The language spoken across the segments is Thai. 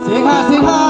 สียงค่ะเสียงค่ะ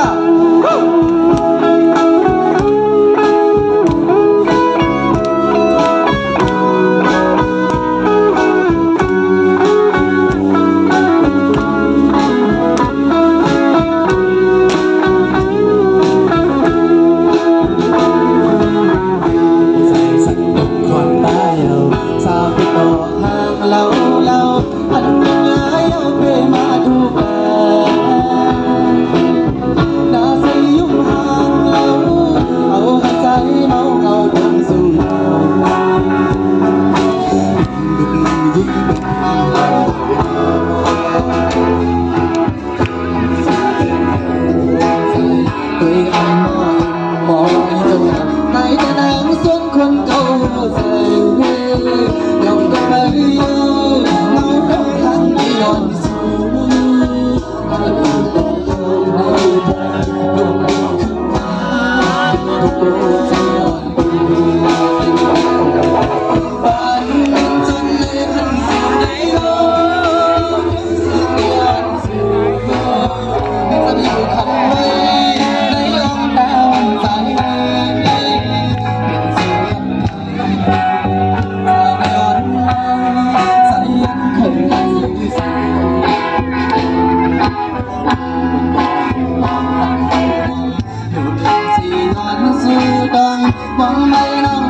มองไม่น้อง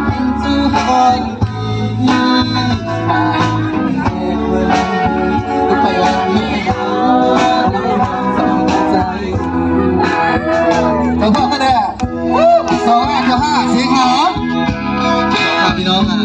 จูคอยไปวันนี้สองพ่อก็ได้2 5 9 5เสียงหอมครับพี่น้องอ่ะ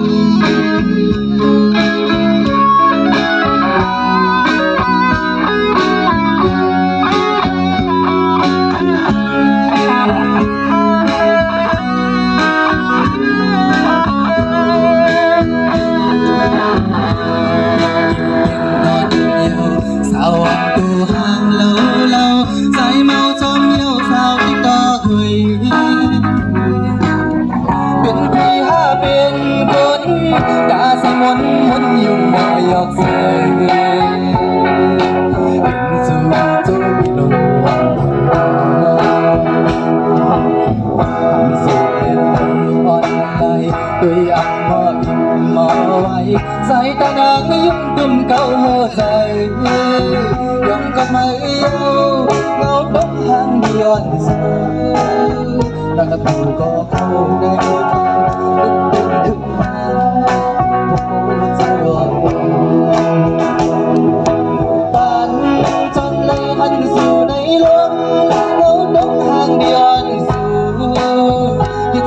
đã say muốn nhiều mọi học sinh dù tôi bị lòng dù em đang online tôi ăn mò ai say ta đang giúp tung câu hơ dài dòng con mây yêu ngáo đốc hàng điòn đang là tù có câu đây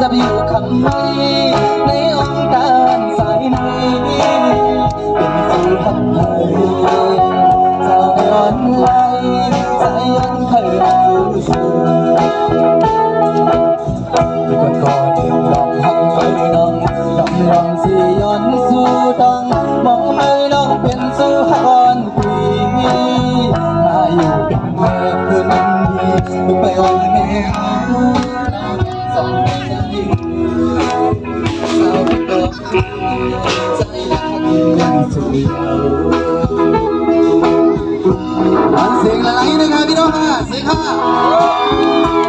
จะอยู่คำไม่ในองค์การสายนี้เป็นสู่ทำให้สาวในอ่อนไหลสายยันเคยสู่ชูที่ก่อนก่อนดอกหักไม่น้องดอกรองสีย้อนสู่ดังมองไม่น้องเป็นสู่หักอ่อนปีมาอยู่เป็นแม่เพื่อนดีไปอ่อนแม่สองเสียงอะไรนะครับพี่น้องค่ะเสียงค่ะ